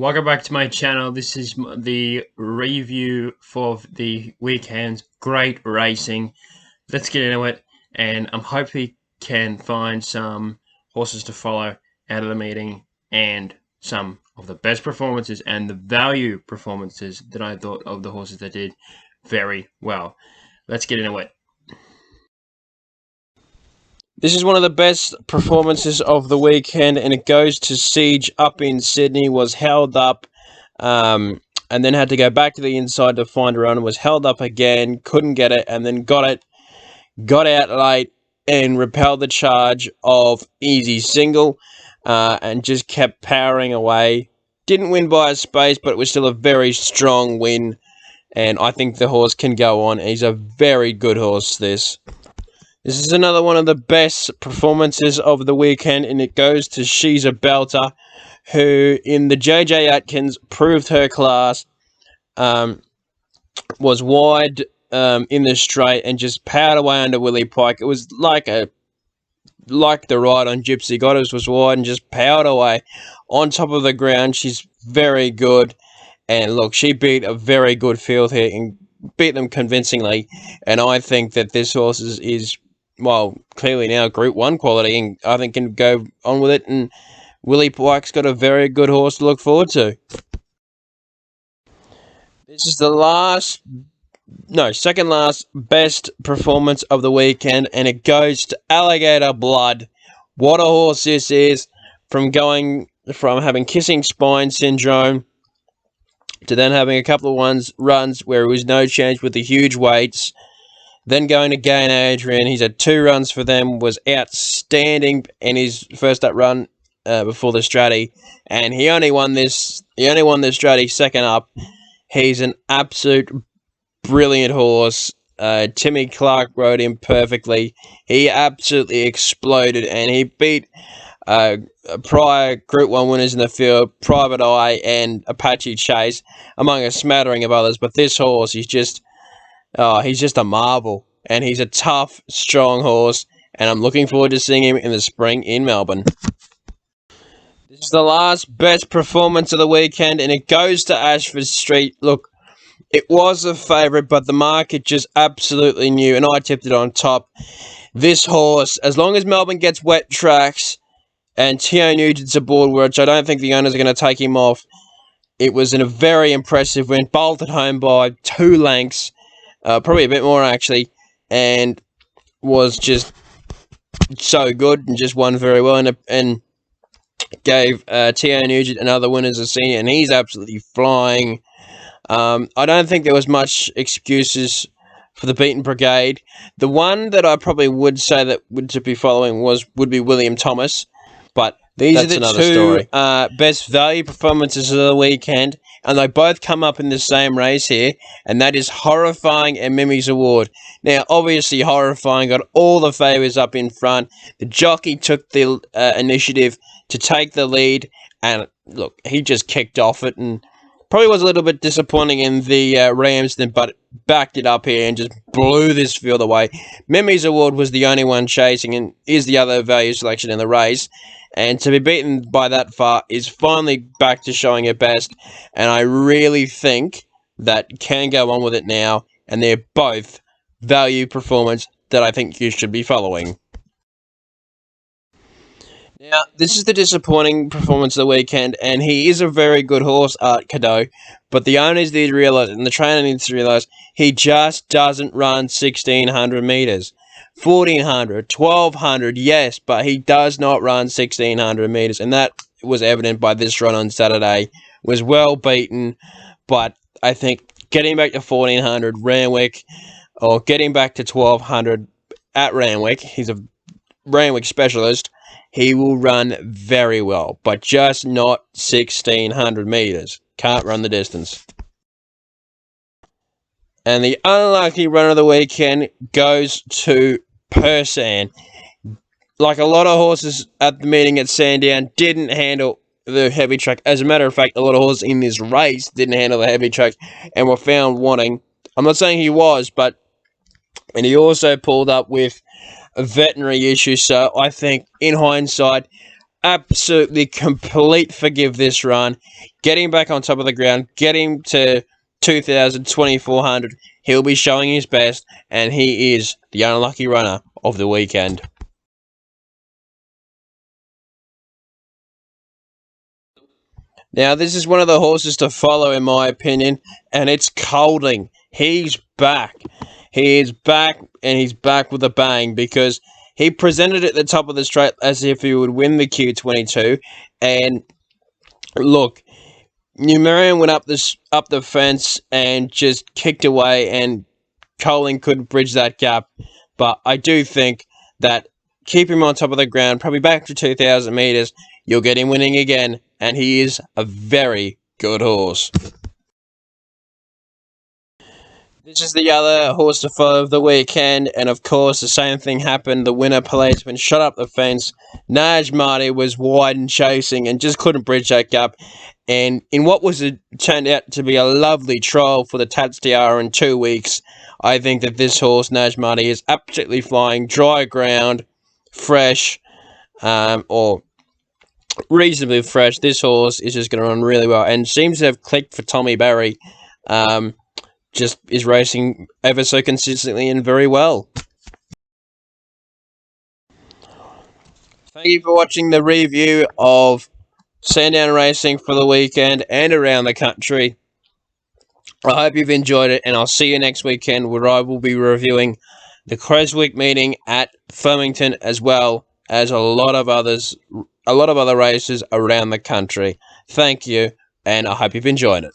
Welcome back to my channel. This is the review for the weekend's great racing. Let's get into it, and I'm hoping we can find some horses to follow out of the meeting and some of the best performances and the value performances that I thought of the horses that did very well. Let's get into it. This is one of the best performances of the weekend, and it goes to Siege up in Sydney. Was held up and then had to go back to the inside to find a run. Was held up again, couldn't get it, and then got it. Got out late and repelled the charge of Easy Single and just kept powering away. Didn't win by a space, but it was still a very strong win, and I think the horse can go on. He's a very good horse, this. This is another one of the best performances of the weekend, and it goes to Sheeza Belter, who in the JJ Atkins proved her class, was wide in the straight and just powered away under Willie Pike. It was like the ride on Gypsy Goddess, was wide and just powered away on top of the ground. She's very good, and look, she beat a very good field here and beat them convincingly, and I think that this horse is well, clearly now Group 1 quality, and I think can go on with it, and Willie Pike's got a very good horse to look forward to. This is the second last best performance of the weekend, and it goes to Alligator Blood. What a horse this is, from having kissing spine syndrome to then having a couple of runs where it was no change with the huge weights. Then going to Gain Adrian, he's had 2 runs for them, was outstanding in his first up run before the Stratty, and he only won this Stratty second up. He's an absolute brilliant horse. Timmy Clark rode him perfectly. He absolutely exploded, and he beat prior Group 1 winners in the field, Private Eye and Apache Chase, among a smattering of others. But this horse, he's just a marvel, and he's a tough, strong horse, and I'm looking forward to seeing him in the spring in Melbourne. This is the last best performance of the weekend, and it goes to Ashford Street. Look, it was a favourite, but the market just absolutely knew, and I tipped it on top. This horse, as long as Melbourne gets wet tracks, and T.O. Nugent's aboard, which I don't think the owners are going to take him off, it was a very impressive win, bolted home by 2 lengths. Probably a bit more, actually, and was just so good and just won very well, and gave T.O. Nugent and other winners a senior, and he's absolutely flying. I don't think there was much excuses for the Beaten Brigade. The one that I probably would say that would be following would be William Thomas, but these are the 2 best value performances of the weekend, and they both come up in the same race here, and that is Horrifying and Mimi's Award. Now, obviously, Horrifying got all the favours up in front. The jockey took the initiative to take the lead, and look, he just kicked off it, and probably was a little bit disappointing in the Ramsden, but backed it up here and just blew this field away. Mimi's Award was the only one chasing, and is the other value selection in the race. And to be beaten by that far is finally back to showing her best. And I really think that can go on with it now. And they're both value performance that I think you should be following. Now, this is the disappointing performance of the weekend. And he is a very good horse, Cadeau. But the owners need to realise, and the trainer needs to realise, he just doesn't run 1,600 metres. 1,400, 1,200, yes, but he does not run 1,600 metres, and that was evident by this run on Saturday. Was well beaten, but I think getting back to 1,400, Randwick, or getting back to 1,200 at Randwick, he's a Randwick specialist, he will run very well, but just not 1,600 metres. Can't run the distance. And the unlucky run of the weekend goes to Persan. Like a lot of horses at the meeting at Sandown, didn't handle the heavy track. As a matter of fact, a lot of horses in this race didn't handle the heavy track and were found wanting. I'm not saying he was, but... And he also pulled up with a veterinary issue, so I think, in hindsight, absolutely complete forgive this run, getting back on top of the ground, getting to 2,000, 2,400. He'll be showing his best, and he is the unlucky runner of the weekend. Now, this is one of the horses to follow, in my opinion, and it's Kolding. He's back. He is back, and he's back with a bang, because he presented at the top of the straight as if he would win the Q22, and look, Numerian went up the fence and just kicked away, and Kolding couldn't bridge that gap. But I do think that keep him on top of the ground, probably back to 2,000 meters, you'll get him winning again, and he is a very good horse. This is the other horse to follow of the weekend, and of course the same thing happened. The winner policeman shot up the fence. Najmaty was wide and chasing and just couldn't bridge that gap. And in what turned out to be a lovely trial for the Tats Tiara in 2 weeks, I think that this horse, Najmaty, is absolutely flying. Dry ground, fresh, or reasonably fresh. This horse is just going to run really well and seems to have clicked for Tommy Barry. Just is racing ever so consistently and very well. Thank you for watching the review of Sandown Racing for the weekend and around the country. I hope you've enjoyed it, and I'll see you next weekend, where I will be reviewing the Creswick meeting at Flemington, as well as a lot of other races around the country. Thank you, and I hope you've enjoyed it.